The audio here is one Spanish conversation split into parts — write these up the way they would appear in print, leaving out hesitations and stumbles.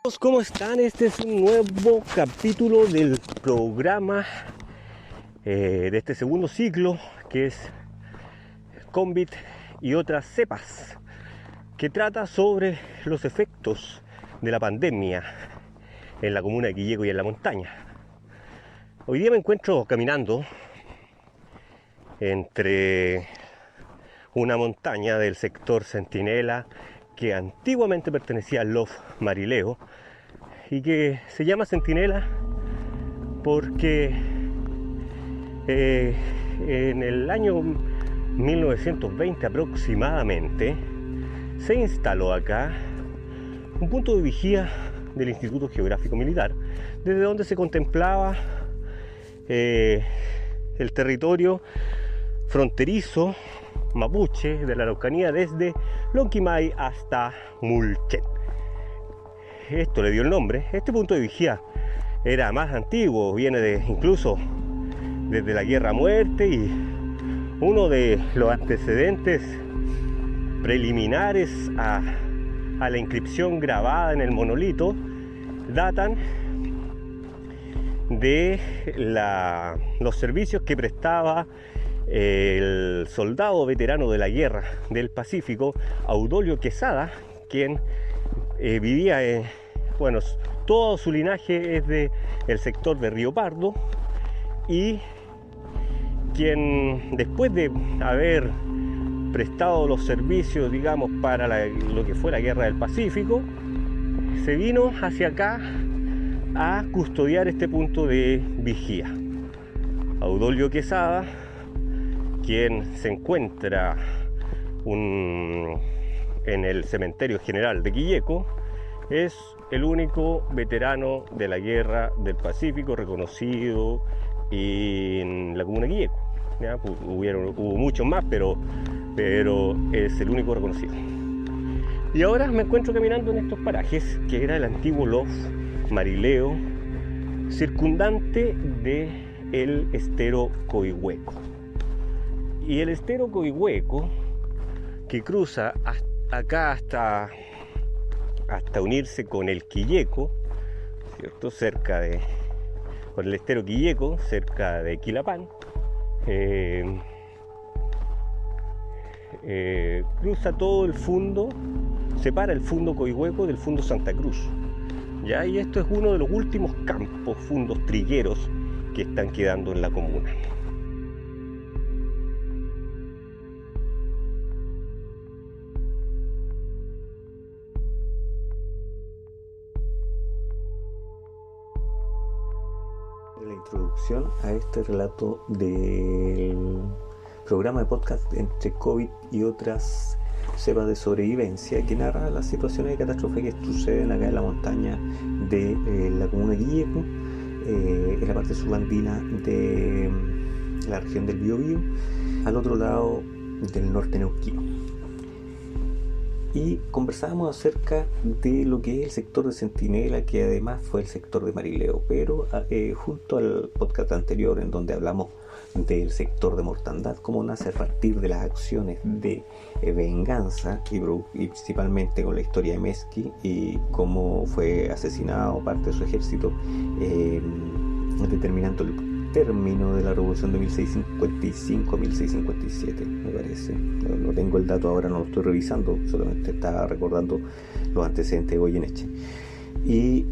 ¿Cómo están? Este es un nuevo capítulo del programa de este segundo ciclo, que es COVID y otras cepas, que trata sobre los efectos de la pandemia en la comuna de Quilleco y en la montaña. Hoy día me encuentro caminando entre una montaña del sector Centinela que antiguamente pertenecía al Lof Marileo y que se llama Centinela porque en el año 1920 aproximadamente se instaló acá un punto de vigía del Instituto Geográfico Militar, desde donde se contemplaba el territorio fronterizo mapuche de la Araucanía desde Lonquimay hasta Mulchen. Esto le dio el nombre. Este punto de vigía era más antiguo, viene incluso desde la Guerra a Muerte, y uno de los antecedentes preliminares a la inscripción grabada en el monolito datan de los servicios que prestaba el soldado veterano de la Guerra del Pacífico, Audolio Quesada, quien vivía todo su linaje es del sector de Río Pardo, y quien, después de haber prestado los servicios, digamos, para lo que fue la Guerra del Pacífico, se vino hacia acá a custodiar este punto de vigía. Audolio Quesada, quien se encuentra en el cementerio general de Quilleco, es el único veterano de la Guerra del Pacífico reconocido en la comuna de Quilleco. Hubo muchos más, pero es el único reconocido. Y ahora me encuentro caminando en estos parajes, que era el antiguo Lof Marileo, circundante del estero Coihueco. Y el estero Coihueco, que cruza acá hasta unirse con el Quilleco, ¿cierto? Con el estero Quilleco, cerca de Quilapán, cruza todo el fundo, separa el fundo Coihueco del fundo Santa Cruz. ¿Ya? Y esto es uno de los últimos campos, fundos trigueros que están quedando en la comuna. La introducción a este relato del programa de podcast entre COVID y otras cepas de sobrevivencia, que narra las situaciones de catástrofe que suceden acá en la montaña de la comuna de Quilleco, en la parte subandina de la región del Biobío, al otro lado del norte neuquino. Y conversábamos acerca de lo que es el sector de Centinela, que además fue el sector de Marileo, pero junto al podcast anterior, en donde hablamos del sector de Mortandad, cómo nace a partir de las acciones de venganza y principalmente con la historia de Mesqui y cómo fue asesinado parte de su ejército, determinando el término de la revolución de 1655 a 1657, me parece. No tengo el dato ahora, no lo estoy revisando, solamente estaba recordando los antecedentes de Goyeneche. Y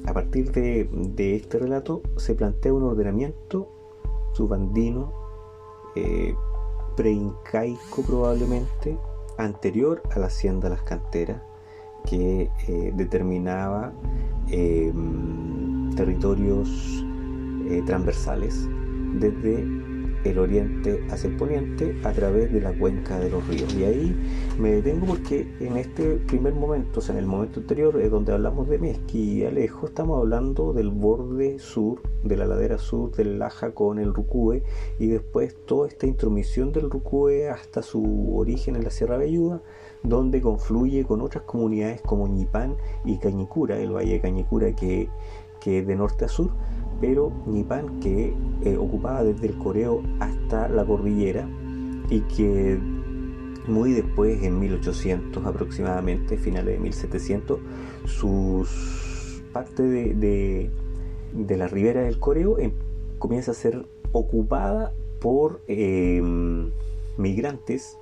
a partir de este relato se plantea un ordenamiento subandino, preincaico probablemente, anterior a la hacienda Las Canteras, que determinaba territorios transversales desde el oriente hacia el poniente a través de la cuenca de los ríos. Y ahí me detengo porque en este primer momento, o sea, en el momento anterior, donde hablamos de Mesqui y Alejo, estamos hablando del borde sur, de la ladera sur del Laja con el Rucúe, y después toda esta intromisión del Rucúe hasta su origen en la Sierra Velluda, donde confluye con otras comunidades como Ñipán y Cañicura, el valle de Cañicura que es de norte a sur, pero Ñipán que ocupaba desde el Coreo hasta la cordillera y que Muy después, en 1800 aproximadamente, finales de 1700, parte de la ribera del Coreo comienza a ser ocupada por migrantes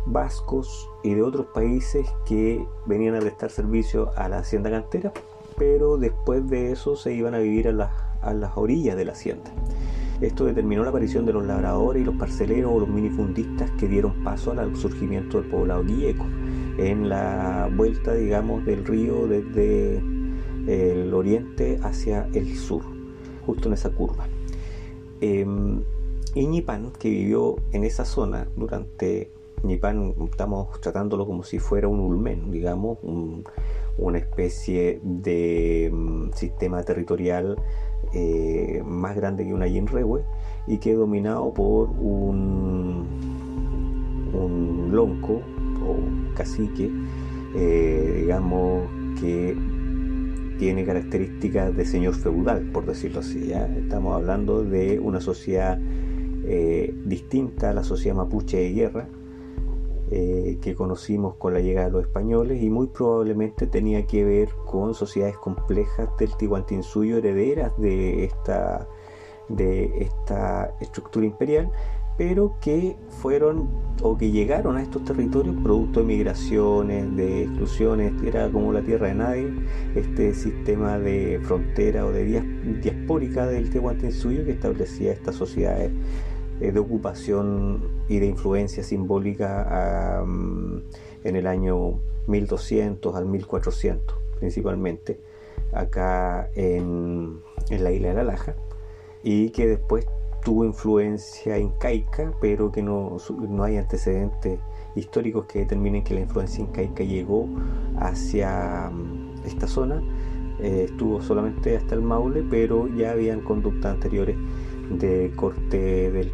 vascos y de otros países que venían a prestar servicio a la hacienda cantera, pero después de eso se iban a vivir a las orillas de la hacienda. Esto determinó la aparición de los labradores y los parceleros o los minifundistas que dieron paso al surgimiento del poblado quilleco en la vuelta, digamos, del río desde el oriente hacia el sur, justo en esa curva. Y Ñipán, que vivió en esa zona durante... Ñipán estamos tratándolo como si fuera un ulmen, digamos, una especie de sistema territorial más grande que una Yinrehue, y que es dominado por un lonco o cacique, digamos, que tiene características de señor feudal, por decirlo así, ¿ya? Estamos hablando de una sociedad distinta a la sociedad mapuche de guerra, que conocimos con la llegada de los españoles, y muy probablemente tenía que ver con sociedades complejas del Tihuantinsuyo, herederas de esta estructura imperial, pero que fueron o que llegaron a estos territorios producto de migraciones, de exclusiones. Era como la tierra de nadie, este sistema de frontera o de diaspórica del Tihuantinsuyo, que establecía estas sociedades de ocupación y de influencia simbólica en el año 1200 al 1400, principalmente acá en la isla de La Laja, y que después tuvo influencia incaica, pero que no hay antecedentes históricos que determinen que la influencia incaica llegó hacia esta zona. Estuvo solamente hasta el Maule, pero ya habían conductas anteriores de corte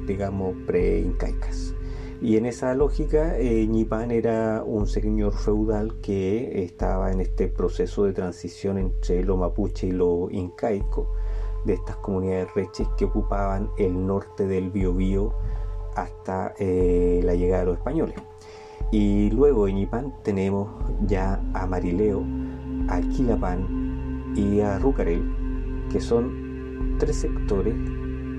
digamos, pre-incaicas. Y en esa lógica, Ñipán era un señor feudal que estaba en este proceso de transición entre lo mapuche y lo incaico, de estas comunidades reches que ocupaban el norte del Biobío hasta la llegada de los españoles. Y luego en Ñipán tenemos ya a Marileo, a Quilapán y a Rucarel, que son tres sectores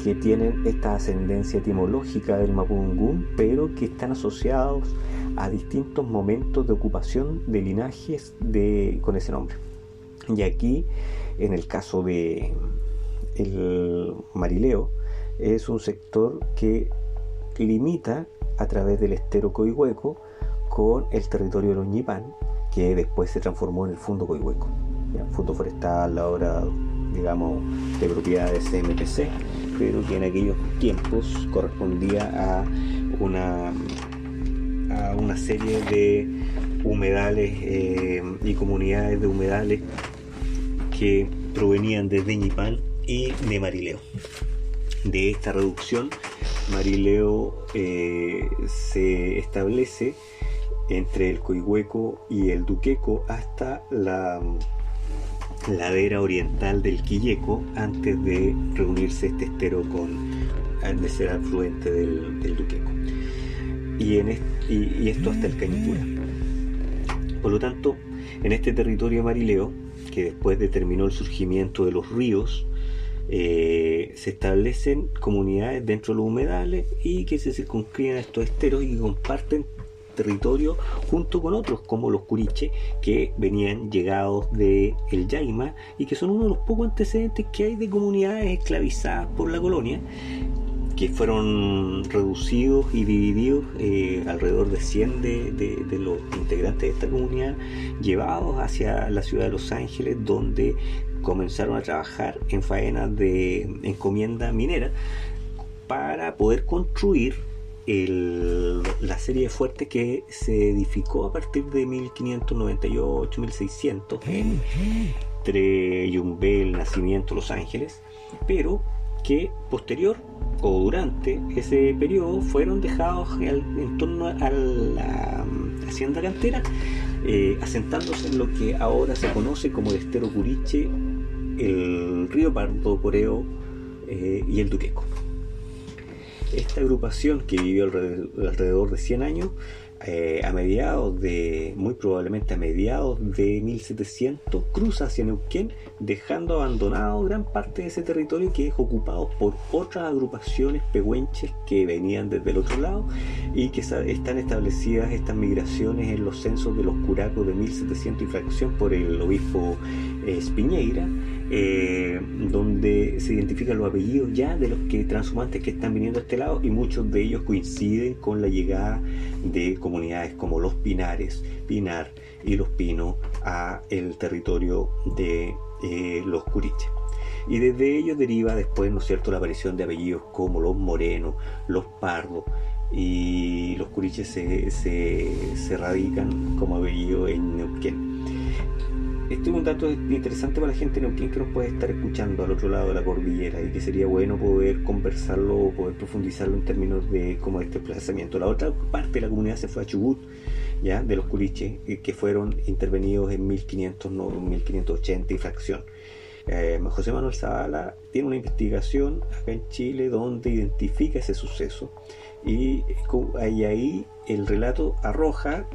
que tienen esta ascendencia etimológica del mapudungún, pero que están asociados a distintos momentos de ocupación de linajes con ese nombre. Y aquí, en el caso de el Marileo, es un sector que limita a través del estero Coihueco con el territorio de los Ñipán, que después se transformó en el Fundo Coihueco, Fundo Forestal, ahora digamos de propiedad de CMPC, pero que en aquellos tiempos correspondía a una serie de humedales y comunidades de humedales que provenían desde Ñipán y de Marileo. De esta reducción, Marileo se establece entre el Coihueco y el Duqueco hasta la ladera oriental del Quilleco, antes de reunirse este estero de ser afluente del Duqueco, y esto hasta el Cañipura. Por lo tanto, en este territorio marileo, que después determinó el surgimiento de los ríos, se establecen comunidades dentro de los humedales y que se circunscriben a estos esteros y que comparten territorio junto con otros como los Curiche, que venían llegados de el Yaima y que son uno de los pocos antecedentes que hay de comunidades esclavizadas por la colonia, que fueron reducidos y divididos, alrededor de 100 de los integrantes de esta comunidad, llevados hacia la ciudad de Los Ángeles, donde comenzaron a trabajar en faenas de encomienda minera para poder construir la serie de fuertes que se edificó a partir de 1598-1600 entre Yumbel, Nacimiento, Los Ángeles, pero que posterior o durante ese periodo fueron dejados en torno a la hacienda cantera, asentándose en lo que ahora se conoce como el estero Curiche, el río Pardo, Coreo y el Duqueco. Esta agrupación, que vivió alrededor de 100 años, muy probablemente a mediados de 1700, cruza hacia Neuquén, dejando abandonado gran parte de ese territorio que es ocupado por otras agrupaciones pehuenches que venían desde el otro lado y que están establecidas estas migraciones en los censos de los curacos de 1700 y fracción por el obispo Espiñeira, donde se identifican los apellidos ya de los transhumantes que están viniendo a este lado, y muchos de ellos coinciden con la llegada de comunidades como los Pinares, Pinar y los Pinos a el territorio de los Curiches. Y desde ellos deriva después, ¿no es cierto?, la aparición de apellidos como los Morenos, los Pardos, y los Curiches se radican como apellido en Neuquén. Este es un dato interesante para la gente de Neuquén que nos puede estar escuchando al otro lado de la cordillera, y que sería bueno poder conversarlo o poder profundizarlo en términos de como este desplazamiento. La otra parte de la comunidad se fue a Chubut, ya, de los Curiches, que fueron intervenidos en 1580 y fracción. José Manuel Zavala tiene una investigación acá en Chile donde identifica ese suceso, y ahí el relato arroja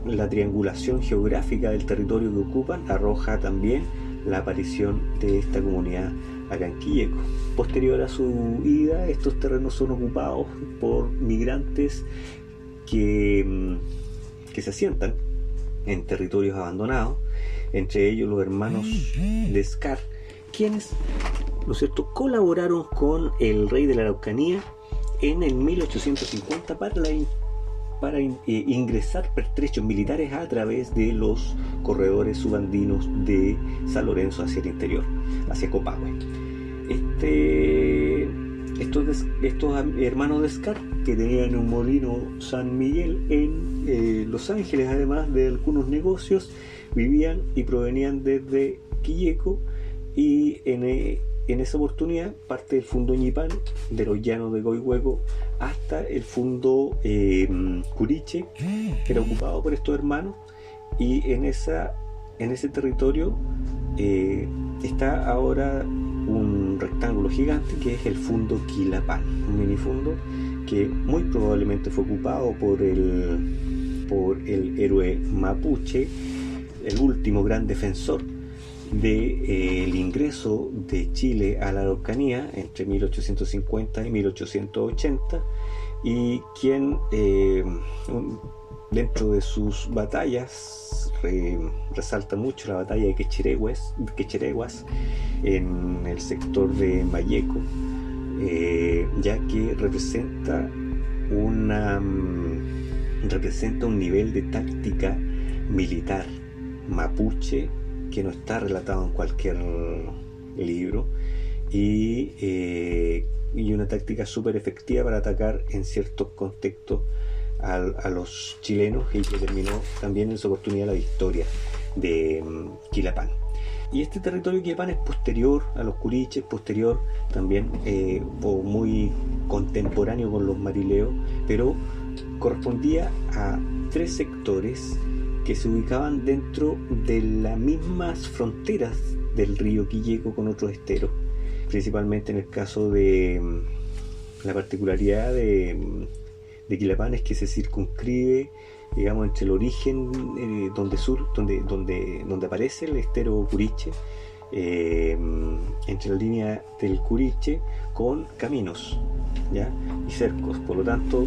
la triangulación geográfica del territorio que ocupan, arroja también la aparición de esta comunidad acá en Quilleco. Posterior a su ida, estos terrenos son ocupados por migrantes que se asientan en territorios abandonados, entre ellos los hermanos Descar, quienes, ¿no es cierto?, colaboraron con el rey de la Araucanía en el 1850 para ingresar pertrechos militares a través de los corredores subandinos de San Lorenzo hacia el interior, hacia Copahue. Estos hermanos Descar, que tenían un molino San Miguel en Los Ángeles, además de algunos negocios, vivían y provenían desde Quilleco, y en esa oportunidad parte del fundo Ñipán de los llanos de Coihueco hasta el fundo Curiche era ocupado por estos hermanos, y en ese territorio está ahora un rectángulo gigante que es el fundo Quilapán, un minifundo que muy probablemente fue ocupado por el héroe mapuche, el último gran defensor del ingreso de Chile a la Araucanía entre 1850 y 1880, y quien dentro de sus batallas resalta mucho la batalla de Quechereguas en el sector de Mayeco, ya que representa un nivel de táctica militar mapuche que no está relatado en cualquier libro, y una táctica súper efectiva para atacar en ciertos contextos a los chilenos, y que terminó también en su oportunidad la victoria de Quilapán. Y este territorio de Quilapán es posterior a los Curiches, posterior también o muy contemporáneo con los Marileos, pero correspondía a tres sectores que se ubicaban dentro de las mismas fronteras del río Quilleco con otros esteros, principalmente en el caso de la particularidad de Quilapán es que se circunscribe, digamos, entre el origen donde aparece el estero Curiche, entre la línea del Curiche con caminos, ¿ya?, y cercos. Por lo tanto,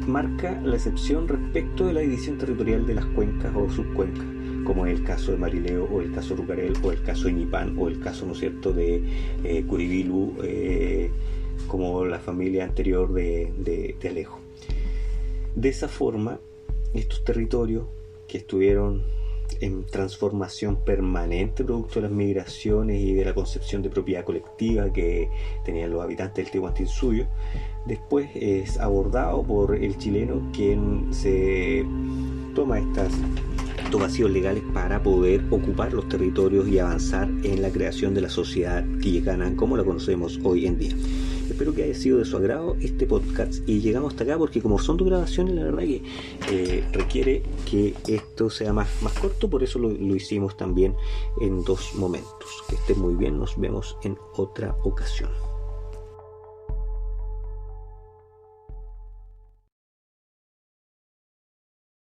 marca la excepción respecto de la división territorial de las cuencas o subcuencas, como es el caso de Marileo, o el caso de Rucarel, o el caso de Ñipán, o el caso, ¿no es cierto?, de Curibilu, como la familia anterior de Alejo. De esa forma, estos territorios que estuvieron en transformación permanente producto de las migraciones y de la concepción de propiedad colectiva que tenían los habitantes del Tehuantinsuyo, después es abordado por el chileno, quien se toma estos vacíos legales para poder ocupar los territorios y avanzar en la creación de la sociedad quillecana como la conocemos hoy en día. Espero que haya sido de su agrado este podcast, y llegamos hasta acá porque como son 2 grabaciones, la verdad que requiere que esto sea más corto, por eso lo hicimos también en 2 momentos. Que estén muy bien, nos vemos en otra ocasión.